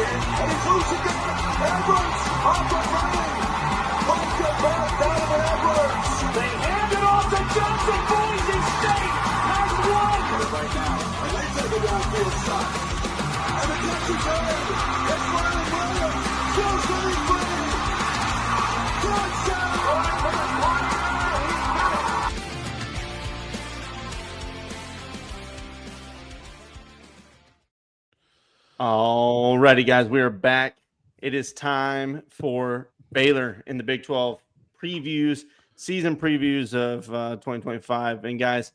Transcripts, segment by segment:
and he's loose again. Edwards off the running. Like a bat down to Edwards. They hand it off to Johnson. Boise State has won. Right now, and they take a downfield shot. And the catch is made. It's Riley Williams. Goes to the free. Touchdown. Alrighty, guys, we are back. It is time for Baylor in the Big 12 previews, season previews of 2025. And guys,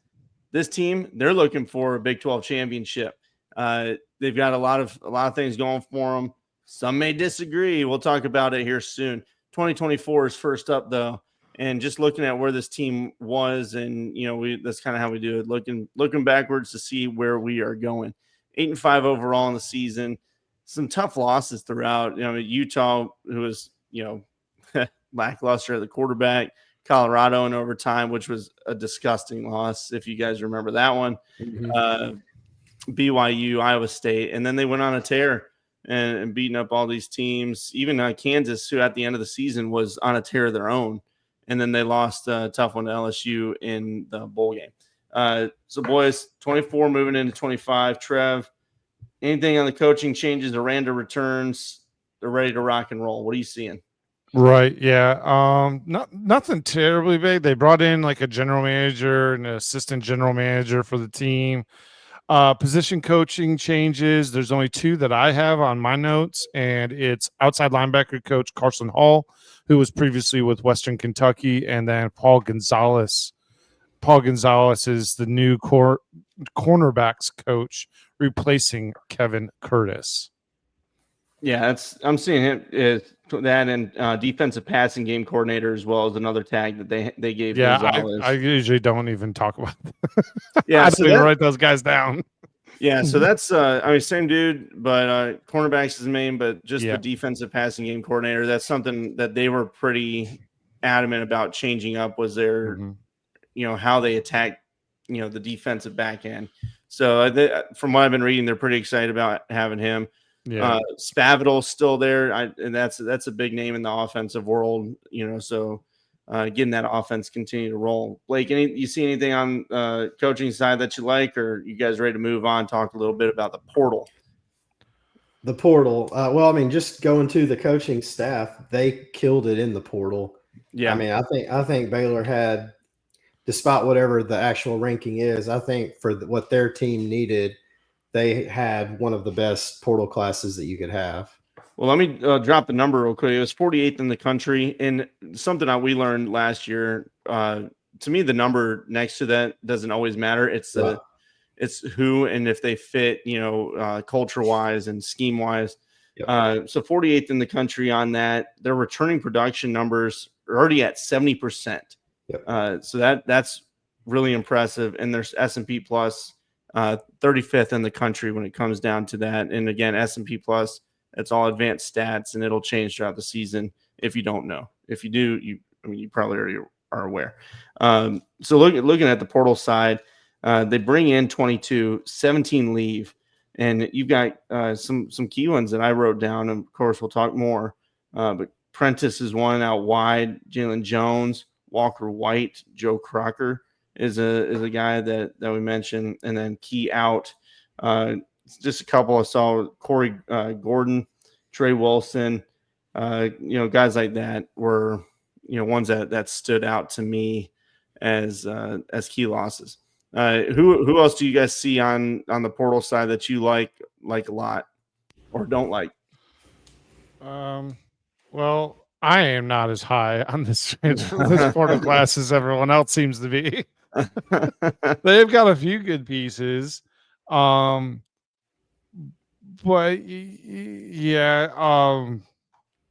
this team, they're looking for a Big 12 championship. They've got a lot of things going for them. Some may disagree. We'll talk about it here soon. 2024 is first up, though, and just looking at where this team was, and that's kind of how we do it. Looking backwards to see where we are going. 8-5 overall in the season. Some tough losses throughout. Utah, who was lackluster at the quarterback. Colorado in overtime, which was a disgusting loss, if you guys remember that one. Mm-hmm. BYU, Iowa State, and then they went on a tear and beating up all these teams. Even Kansas, who at the end of the season was on a tear of their own, and then they lost a tough one to LSU in the bowl game. So, boys, 24 moving into 25. Trev, anything on the coaching changes? Aranda returns. They're ready to rock and roll. What are you seeing? Right. Yeah. Nothing terribly big. They brought in like a general manager and an assistant general manager for the team. Position coaching changes. There's only two that I have on my notes, and it's outside linebacker coach Carson Hall, who was previously with Western Kentucky, and then Paul Gonzalez. Paul Gonzalez is the new cornerbacks coach, replacing Kevin Curtis. Yeah, I'm seeing him that and defensive passing game coordinator as well as another tag that they gave. Yeah, I usually don't even talk about that. Yeah, I don't even write those guys down. Yeah, so that's same dude, but cornerbacks is the main, but just the defensive passing game coordinator. That's something that they were pretty adamant about changing up, was their how they attack the defensive back end. So from what I've been reading, they're pretty excited about having him. Yeah, Spavital's still there, and that's a big name in the offensive world. So getting that offense continue to roll. Blake, you see anything on coaching side that you like, or you guys ready to move on? Talk a little bit about the portal. The portal. Just going to the coaching staff, they killed it in the portal. Yeah, I think Baylor had, despite whatever the actual ranking is, I think for what their team needed, they had one of the best portal classes that you could have. Well, let me drop the number real quick. It was 48th in the country, and something that we learned last year. To me, the number next to that doesn't always matter. It's it's who and if they fit, culture-wise and scheme-wise. Yep. So 48th in the country on that. Their returning production numbers are already at 70%. Yep. So that's really impressive. And there's S&P Plus, 35th in the country when it comes down to that. And again, S&P Plus, it's all advanced stats, and it'll change throughout the season if you don't know. If you do, you probably already are aware. So looking at the portal side, they bring in 22, 17 leave, and you've got some key ones that I wrote down. And of course, we'll talk more. But Prentice is one out wide. Jalen Jones, Walker White, Joe Crocker is a guy that we mentioned, and then key out. Just a couple I saw: Corey Gordon, Trey Wilson. Guys like that were ones that stood out to me as key losses. Who else do you guys see on the portal side that you like a lot or don't like? Well, I am not as high on this portal class as everyone else seems to be. They've got a few good pieces. But yeah,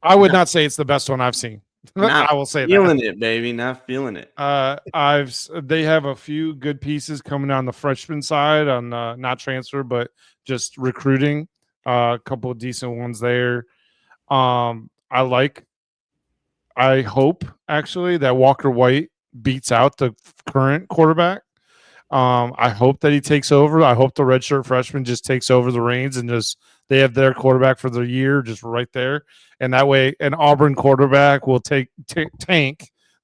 I would not say it's the best one I've seen. I will say feeling it, baby, not feeling it. They have a few good pieces coming on the freshman side on not transfer, but just recruiting. A couple of decent ones there. I hope actually that Walker White beats out the current quarterback. I hope that he takes over. I hope the redshirt freshman just takes over the reins and just they have their quarterback for the year just right there, and that way an Auburn quarterback will tank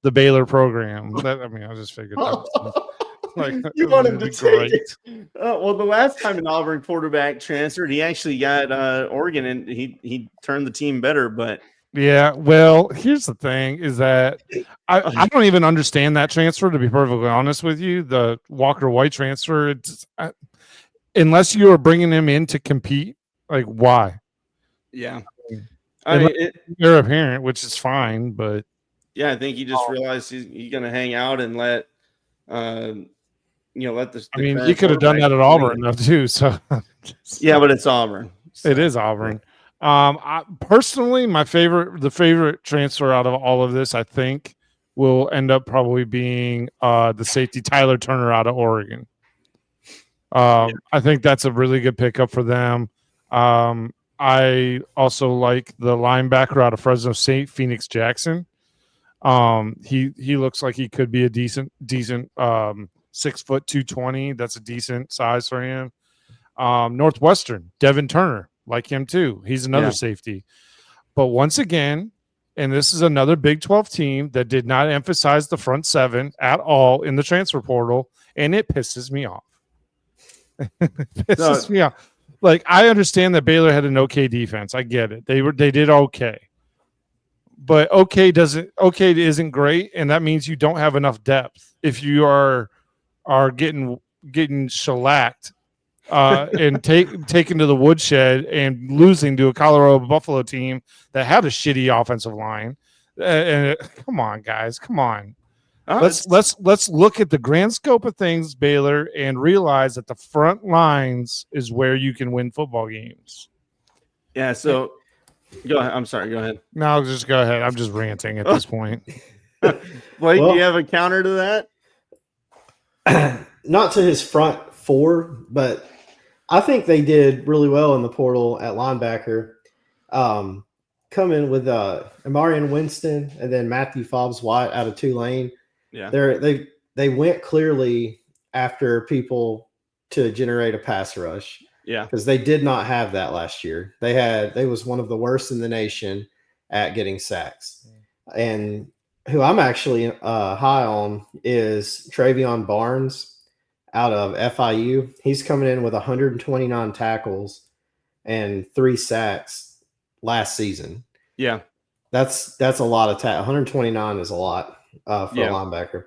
the Baylor program. I just figured like you want him to be take great. it. Well, the last time an Auburn quarterback transferred, he actually got Oregon, and he turned the team better. But yeah, well, here's the thing: is that I don't even understand that transfer. To be perfectly honest with you, the Walker White transfer, unless you are bringing him in to compete, like why? yeah, You're a parent, which is fine, but yeah, I think he just realized he's going to hang out and let let the. I mean, you could have done that at Auburn though too. So yeah, but it's Auburn. So. It is Auburn. Personally, the favorite transfer out of all of this, I think, will end up probably being the safety Tyler Turner out of Oregon. I think that's a really good pickup for them. I also like the linebacker out of Fresno State, Phoenix Jackson. He looks like he could be a decent 6 foot 220. That's a decent size for him. Northwestern, Devin Turner, like him too. He's another safety. But once again, and this is another Big 12 team that did not emphasize the front seven at all in the transfer portal, and it pisses me off. Me off. Like, I understand that Baylor had an okay defense. I get it. They did okay. But okay isn't great, and that means you don't have enough depth. If you are getting shellacked and taken to the woodshed and losing to a Colorado Buffalo team that had a shitty offensive line. And come on, guys, come on. Let's look at the grand scope of things, Baylor, and realize that the front lines is where you can win football games. Yeah. So go ahead. I'm sorry. Go ahead. No, just go ahead. I'm just ranting at this point. Blake, do you have a counter to that? Not to his front four, but I think they did really well in the portal at linebacker. Come in with Amarian Winston and then Matthew Fobbs-White out of Tulane. Yeah, they went clearly after people to generate a pass rush. Yeah, because they did not have that last year. They was one of the worst in the nation at getting sacks. And who I'm actually high on is Travion Barnes out of FIU. He's coming in with 129 tackles and 3 sacks last season. Yeah, that's a lot of 129 is a lot for a linebacker.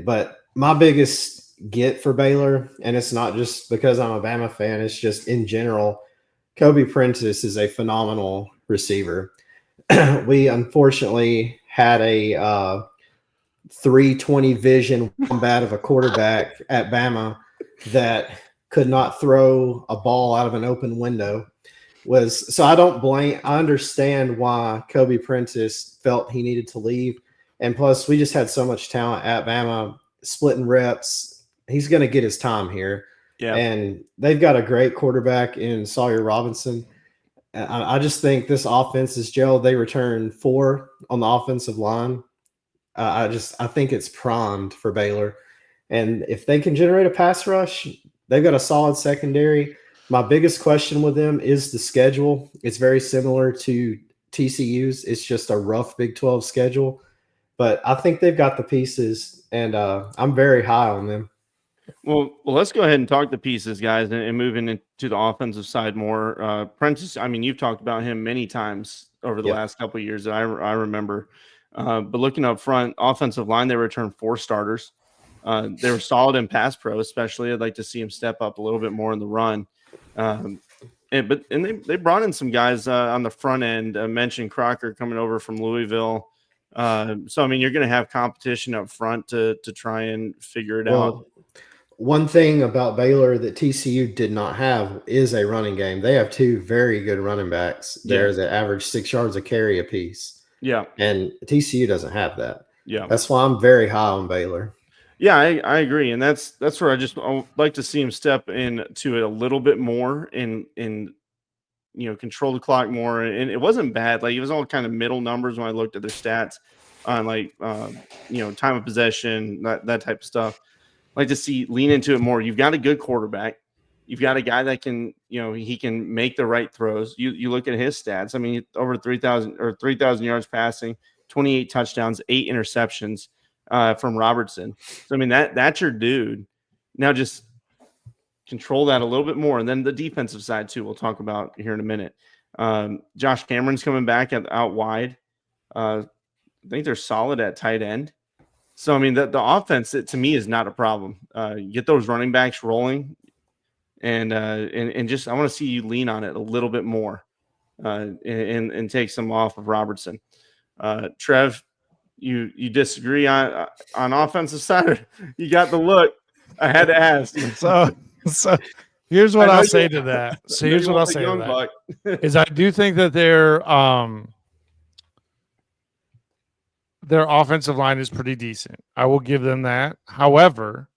But my biggest get for Baylor, and it's not just because I'm a Bama fan, it's just in general, Kobe Prentice is a phenomenal receiver. We unfortunately had a 320 vision wombat of a quarterback at Bama that could not throw a ball out of an open window. So I understand why Kobe Prentice felt he needed to leave. And plus, we just had so much talent at Bama, splitting reps. He's going to get his time here. Yeah. And they've got a great quarterback in Sawyer Robinson. I just think this offense is gelled. They returned 4 on the offensive line. I think it's primed for Baylor. And if they can generate a pass rush, they've got a solid secondary. My biggest question with them is the schedule. It's very similar to TCU's. It's just a rough Big 12 schedule. But I think they've got the pieces, and I'm very high on them. Well, let's go ahead and talk the pieces, guys, and moving into the offensive side more. Prentice, I mean, you've talked about him many times over the last couple of years that I remember. But looking up front, offensive line, they returned 4 starters. They were solid in pass pro, especially. I'd like to see him step up a little bit more in the run. They brought in some guys on the front end. I mentioned Crocker coming over from Louisville. So, I mean, you're going to have competition up front to try and figure it out. One thing about Baylor that TCU did not have is a running game. They have 2 very good running backs there that average 6 yards a carry apiece. Yeah. And TCU doesn't have that. Yeah. That's why I'm very high on Baylor. Yeah, I agree. And that's where I would like to see him step into it a little bit more and control the clock more. And it wasn't bad. Like, it was all kind of middle numbers when I looked at their stats on time of possession, that type of stuff. like to see lean into it more. You've got a good quarterback. You've got a guy that can, he can make the right throws. You look at his stats. I mean, over 3,000 yards passing, 28 touchdowns, 8 interceptions from Robertson. So I mean that's your dude. Now just control that a little bit more, and then the defensive side too. We'll talk about here in a minute. Josh Cameron's coming back out wide. I think they're solid at tight end. So I mean the offense to me is not a problem. You get those running backs rolling. And just I want to see you lean on it a little bit more, and take some off of Robertson. Trev, you disagree on offensive side? You got the look. I had to ask. So here's what I'll say to that. So here's what I'll say to that is I do think that their offensive line is pretty decent. I will give them that. However,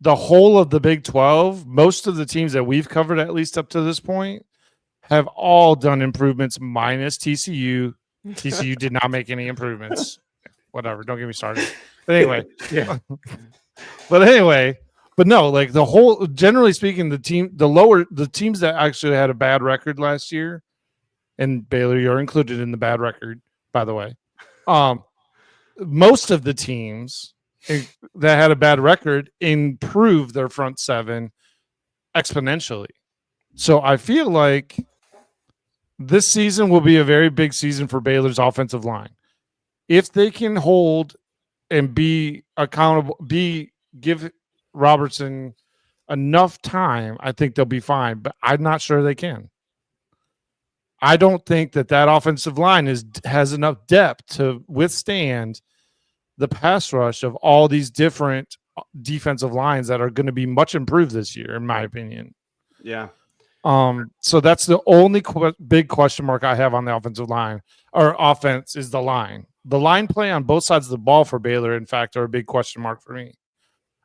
the whole of the Big 12, most of the teams that we've covered, at least up to this point, have all done improvements minus TCU. TCU did not make any improvements. Whatever. Don't get me started. But anyway. Yeah. But no, like the whole, generally speaking, the teams that actually had a bad record last year, and Baylor, you're included in the bad record, by the way. Most of the teams that had a bad record improved their front seven exponentially. So I feel like this season will be a very big season for Baylor's offensive line. If they can hold and be accountable, give Robertson enough time, I think they'll be fine, but I'm not sure they can. I don't think that offensive line has enough depth to withstand the pass rush of all these different defensive lines that are going to be much improved this year, in my opinion. Yeah. So that's the only big question mark I have on the offensive line or offense is the line. The line play on both sides of the ball for Baylor, in fact, are a big question mark for me.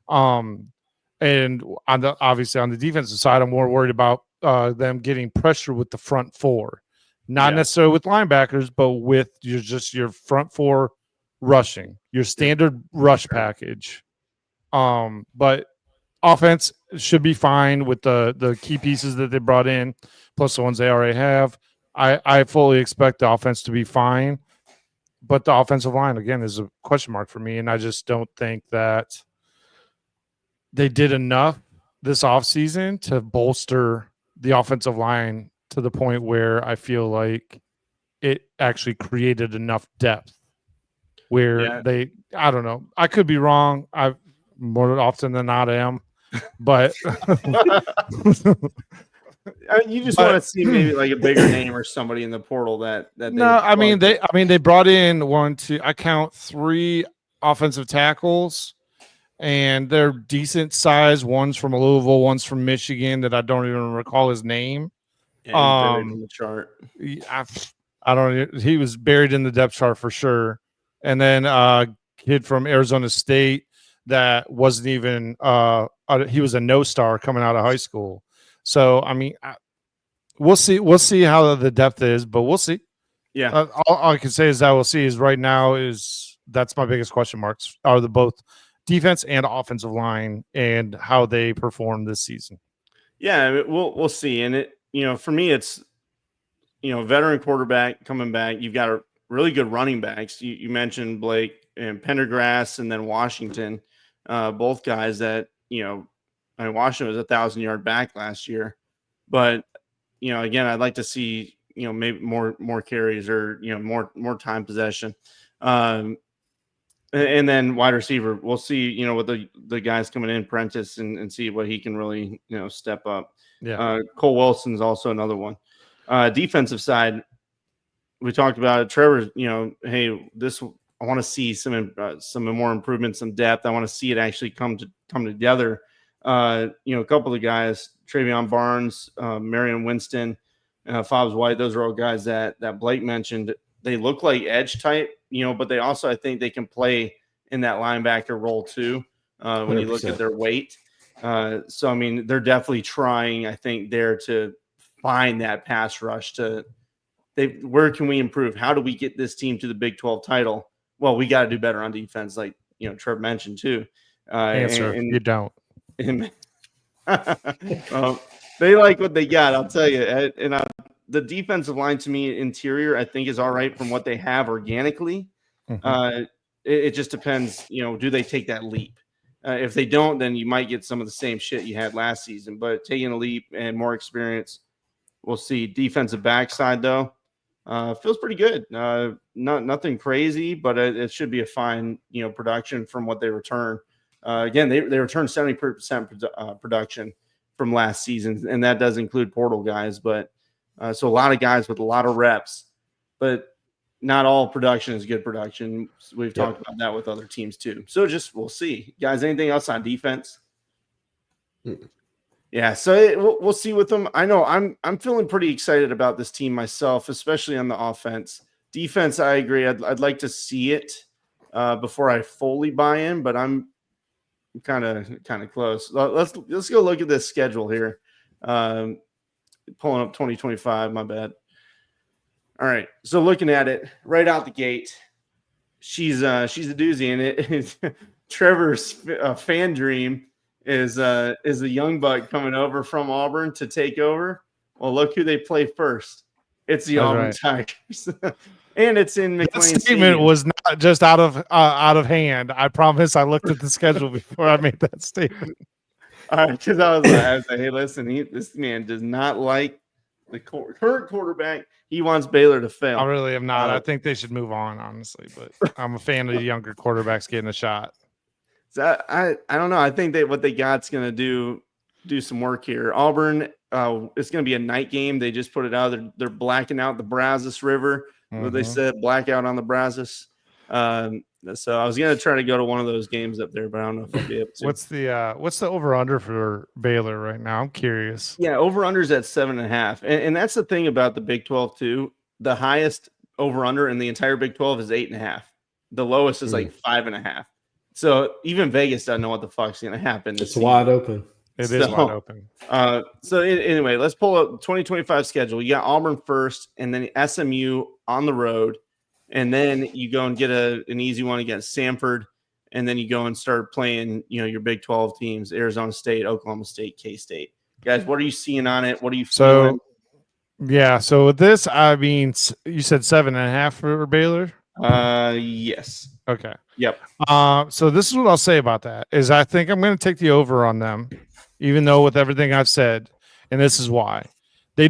And obviously on the defensive side, I'm more worried about them getting pressure with the front four, not necessarily with linebackers, but with your front four rushing, your standard rush package. But offense should be fine with the key pieces that they brought in, plus the ones they already have. I fully expect the offense to be fine, but the offensive line, again, is a question mark for me, and I just don't think that they did enough this offseason to bolster the offensive line to the point where I feel like it actually created enough depth where I don't know. I could be wrong. I more often than not am, but you just want to see maybe like a bigger name or somebody in the portal that no. I mean they brought in I count 3 offensive tackles, and they're decent size. One's from Louisville, one's from Michigan that I don't even recall his name. Yeah, he's buried in the chart. I don't. He was buried in the depth chart for sure. And then a kid from Arizona State that wasn't even he was a no-star coming out of high school. So I mean, we'll see. We'll see how the depth is, but we'll see. Yeah. All I can say is that we'll see. Is right now that's my biggest question marks are the both defense and offensive line and how they perform this season. Yeah, we'll see. And for me, it's veteran quarterback coming back. You've got a really good running backs. You mentioned Blake and Pendergrass, and then Washington, both guys that Washington was 1,000-yard back last year, but again, I'd like to see maybe more carries or more time possession, and then wide receiver. We'll see with the guys coming in, Prentice, and see what he can really step up. Yeah, Cole Wilson's also another one. Defensive side, we talked about it. Trevor, hey, this I want to see some more improvements, some depth. I want to see it actually come together. A couple of guys, Travion Barnes, Marion Winston, Fobbs White. Those are all guys that Blake mentioned. They look like edge type, but they also I think they can play in that linebacker role too. When 100%. You look at their weight, so I mean they're definitely trying. I think there to find that pass rush where can we improve? How do we get this team to the Big 12 title? Well, we got to do better on defense, like Trev mentioned too. Answer: you don't. And they like what they got. I'll tell you. And the defensive line to me, interior, I think is all right from what they have organically. Mm-hmm. It just depends. Do they take that leap? If they don't, then you might get some of the same shit you had last season. But taking a leap and more experience, we'll see. Defensive backside though, feels pretty good. Nothing crazy, but it should be a fine production from what they return. Again, they returned 70% production from last season, and that does include portal guys. But so a lot of guys with a lot of reps, but not all production is good production. We've talked about that with other teams too. So we'll see, guys. Anything else on defense? Yeah, so we'll see with them. I know I'm feeling pretty excited about this team myself, especially on the offense. Defense, I agree. I'd like to see it before I fully buy in, but I'm kind of close. Let's go look at this schedule here. Pulling up 2025. My bad. All right, so looking at it right out the gate, she's a doozy, and it Trevor's fan dream is a young buck coming over from Auburn to take over. Well, look who they play first. It's the Auburn Tigers, and it's in McLean. That statement was not just out of hand. I promise. I looked at the schedule before I made that statement. All right, because I was like, hey, listen, this man does not like the current quarterback. He wants Baylor to fail. I really am not. I think they should move on, honestly. But I'm a fan of the younger quarterbacks getting a shot. So I don't know. I think that what they got's going to do some work here. Auburn, it's going to be a night game. They just put it out. They're blacking out the Brazos River. Mm-hmm. What they said, blackout on the Brazos. So I was going to try to go to one of those games up there, but I don't know if I'll be able to. What's the over under for Baylor right now? I'm curious. Yeah, over unders at 7.5, and that's the thing about the Big 12 too. The highest over under in the entire Big 12 is 8.5. The lowest is like 5.5. So even Vegas doesn't know what the fuck's going to happen. It's wide open. It is wide open. Anyway, let's pull up 2025 schedule. You got Auburn first, and then SMU on the road. And then you go and get an easy one against Samford, and then you go and start playing, your Big 12 teams: Arizona State, Oklahoma State, K-State. Guys, what are you seeing on it? What are you feeling? So with this, I mean, you said 7.5 for Baylor. Yes. Okay. Yep. So this is what I'll say about that is I think I'm going to take the over on them, even though with everything I've said, and this is why. They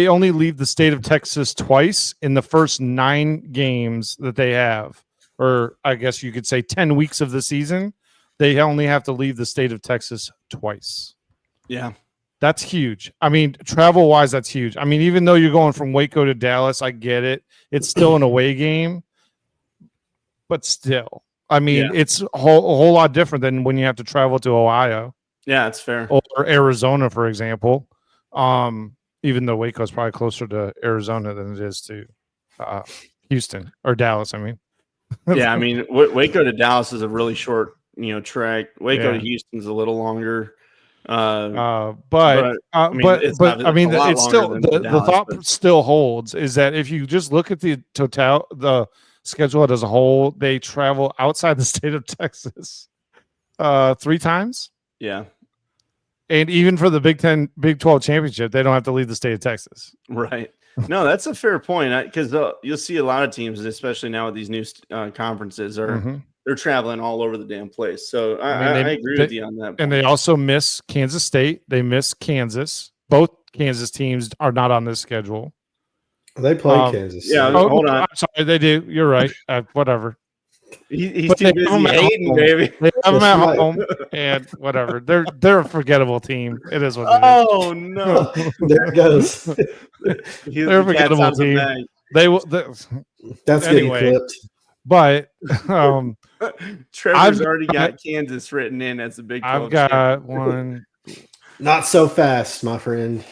only leave the state of Texas twice in the first 9 games that they have, or I guess you could say 10 weeks of the season. They only have to leave the state of Texas twice. Yeah. That's huge. I mean, travel-wise, that's huge. I mean, even though you're going from Waco to Dallas, I get it. It's still an away game, but still. I mean, it's a whole lot different than when you have to travel to Ohio. Yeah, that's fair. Or Arizona, for example. Even though Waco is probably closer to Arizona than it is to Houston or Dallas. I mean, yeah, I mean, Waco to Dallas is a really short, trek. Waco to Houston's a little longer. But it's still the thought still holds is that if you just look at the schedule as a whole, they travel outside the state of Texas 3 times. Yeah. And even for the Big 12 championship, they don't have to leave the state of Texas. Right. No, that's a fair point because you'll see a lot of teams, especially now with these new conferences, they're traveling all over the damn place. So I agree with you on that point. And they also miss Kansas State. They miss Kansas. Both Kansas teams are not on this schedule. They play Kansas. Yeah, hold on. I'm sorry, they do. You're right. Whatever. He's too busy hating, baby. They have them at home, and whatever. They're a forgettable team. It is what it is. Oh no! There it goes. They're a forgettable team. They will. That's anyway, getting clipped. But Trevor's already got Kansas written in as a Big 12 I've got one. Not so fast, my friend.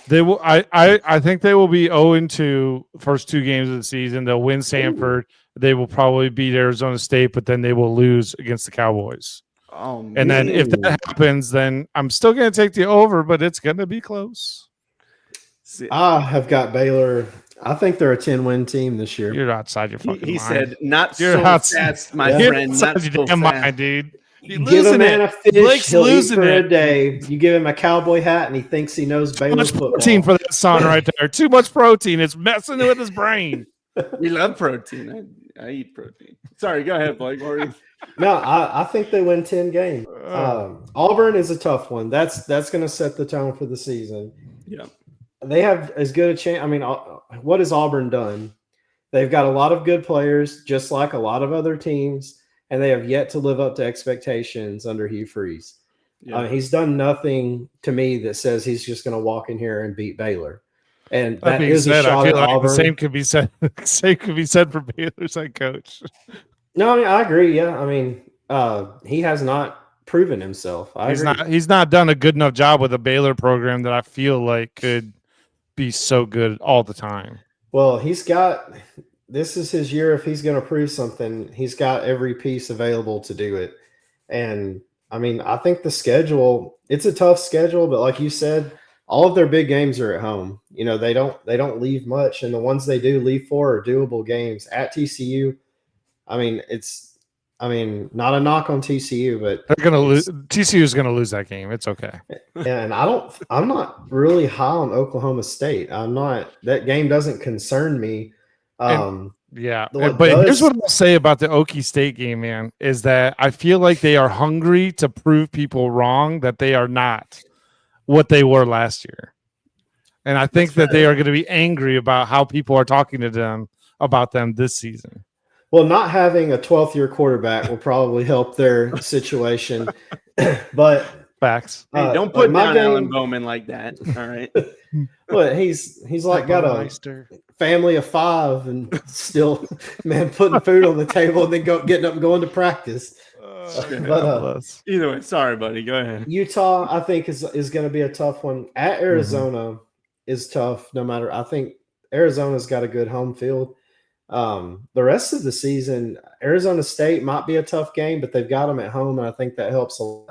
They will. I think they will be 0-2 first 2 games of the season. They'll win Samford. They will probably beat Arizona State, but then they will lose against the Cowboys. Oh, man. And then if that happens, then I'm still going to take the over, but it's going to be close. I have got Baylor. I think they're a 10-win team this year. You're outside your fucking mind. He said, not so fast, my friend. Not so fast. Mind, dude. He's Give a losing man it. a fish, Blake's he'll eat losing for it. a day. You give him a cowboy hat, and he thinks he knows Too Baylor much football. protein for that son right there. Too much protein. It's messing with his brain. We love protein. I eat protein. Sorry, go ahead, Blake. No, I think they win 10 games. Auburn is a tough one. That's going to set the tone for the season. Yeah. They have as good a chance. I mean, what has Auburn done? They've got a lot of good players, just like a lot of other teams, and they have yet to live up to expectations under Hugh Freeze. Yeah. He's done nothing to me that says he's just going to walk in here and beat Baylor. And that is a shot at Auburn. The same could be said. Same could be said for Baylor's head coach. No, I mean, I agree. Yeah, I mean, he has not proven himself. He's not done a good enough job with a Baylor program that I feel like could be so good all the time. Well, this is his year. If he's going to prove something, he's got every piece available to do it. And I mean, I think the schedule, it's a tough schedule, but like you said, all of their big games are at home. You know, they don't leave much, and the ones they do leave for are doable games at TCU. I mean, not a knock on TCU, but they're going to lose. TCU is going to lose that game. It's okay. And I'm not really high on Oklahoma State. That game doesn't concern me. But here's what I'll say about the Okie State game, man, is that I feel like they are hungry to prove people wrong that they are not what they were last year. And I think that they are going to be angry about how people are talking to them about them this season. Well, not having a 12th year quarterback will probably help their situation. But facts. Hey, don't put down Alan Bowman like that. All right. But he's like got a family of 5 and still, man, putting food on the table and then getting up and going to practice. Either way, sorry, buddy. Go ahead. Utah, I think, is going to be a tough one. At Arizona is tough. No matter, I think Arizona's got a good home field. The rest of the season, Arizona State might be a tough game, but they've got them at home, and I think that helps a lot.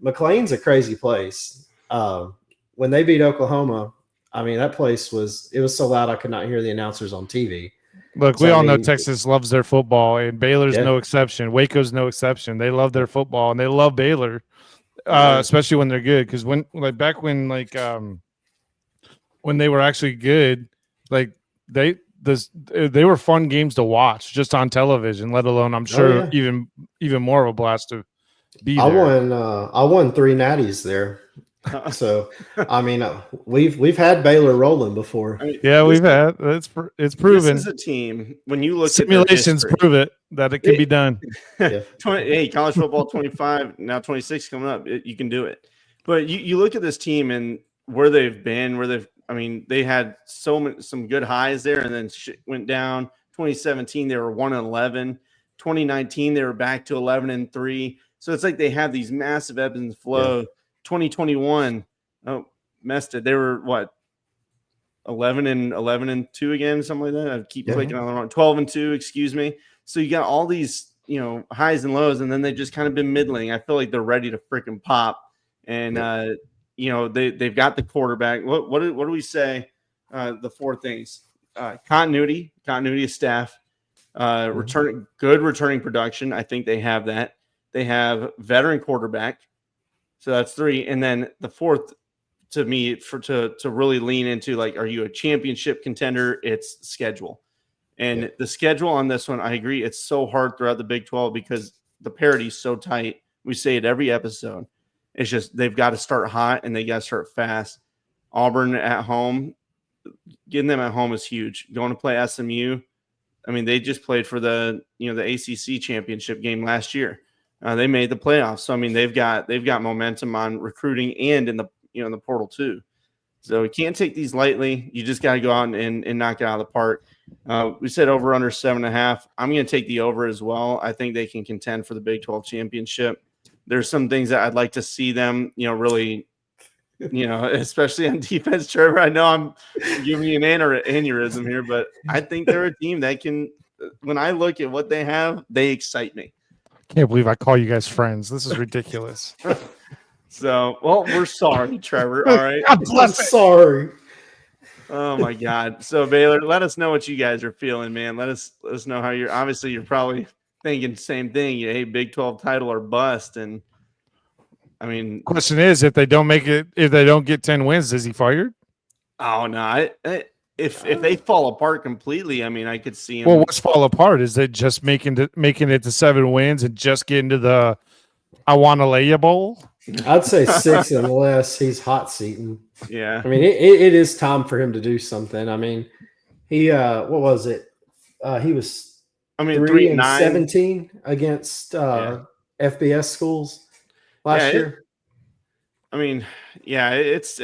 McLean's a crazy place. When they beat Oklahoma, I mean, that place was so loud I could not hear the announcers on TV. Look, we all know Texas loves their football, and Baylor's no exception. Waco's no exception. They love their football, and they love Baylor, especially when they're good. Because when they were actually good, like they were fun games to watch just on television. Let alone, I'm sure, even more of a blast to be there. I won 3 natties there. So, I mean, we've had Baylor rolling before. I mean, we've had. It's proven. This is a team. When you look simulations at prove it that it can be done. College football 25 now 26 coming up. You can do it. But you look at this team and where they've been, they had some good highs there, and then shit went down. 2017 they were 1-11. 2019 they were back to 11-3. So it's like they have these massive ebbs and flow. 2021, messed it. They were 11-2 again, something like that. I keep clicking on the wrong 12-2, excuse me. So you got all these, highs and lows, and then they've just kind of been middling. I feel like they're ready to freaking pop. And they've got the quarterback. What do we say? The 4 things: continuity of staff, returning production. I think they have that. They have veteran quarterback. So that's 3. And then the 4th, to me, to really lean into, like, are you a championship contender? It's schedule. And the schedule on this one, I agree, it's so hard throughout the Big 12 because the parity is so tight. We say it every episode. It's just they've got to start hot and they got to start fast. Auburn at home, getting them at home is huge. Going to play SMU. I mean, they just played for the ACC championship game last year. They made the playoffs. So, I mean, they've got momentum on recruiting and in the portal too. So you can't take these lightly. You just got to go out and knock it out of the park. We said over under 7.5. I'm going to take the over as well. I think they can contend for the Big 12 championship. There's some things that I'd like to see them, really, especially on defense. Trevor, I know I'm giving you an aneurysm here, but I think they're a team that can. When I look at what they have, they excite me. Can't believe I call you guys friends. This is ridiculous. So, well, we're sorry, Trevor. All right. God bless. Sorry. Oh my God. So Baylor, let us know what you guys are feeling, man. Let us know how you're probably thinking the same thing. Hey, Big 12 title or bust. And I mean, question is, if they don't get 10 wins, is he fired? Oh no! If they fall apart completely, I mean, I could see him. Well, what's fall apart? Is it just making it to 7 wins and just getting to the I want to lay you bowl? I'd say 6 unless he's hot seating. Yeah, I mean, it is time for him to do something. I mean, he what was it? He was 3-17 against FBS schools last year. I mean, yeah, it's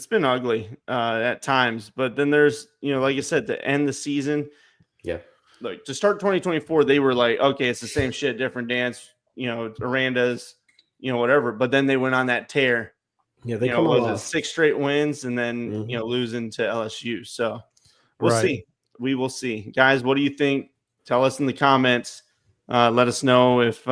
been ugly at times, but then there's, like you said, to end the season. Yeah. Like to start 2024, they were like, okay, it's the same shit, different dance, Aranda's, whatever. But then they went on that tear. Yeah, they come on 6 straight wins and then, losing to LSU. So we'll see. We will see. Guys, what do you think? Tell us in the comments. Let us know if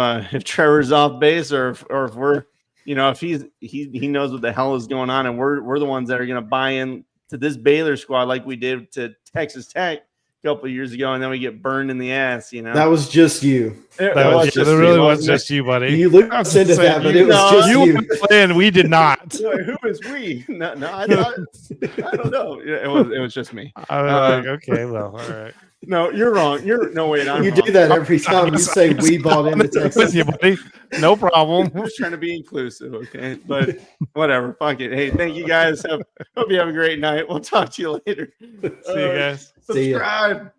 Trevor's off base or if we're, if he knows what the hell is going on, and we're the ones that are going to buy in to this Baylor squad like we did to Texas Tech a couple of years ago, and then we get burned in the ass. That was just you. It really was just you, buddy. You looked into that, but it was just you. And we did not. Who is we? No, I don't know. It was just me. Okay, well, all right. No, you're wrong. No, wait. I'm wrong. Do that every time you say we bought into Texas. With you, buddy. No problem. I'm just trying to be inclusive, okay? But whatever. Fuck it. Hey, thank you guys. Hope you have a great night. We'll talk to you later. See you guys. See ya. Subscribe.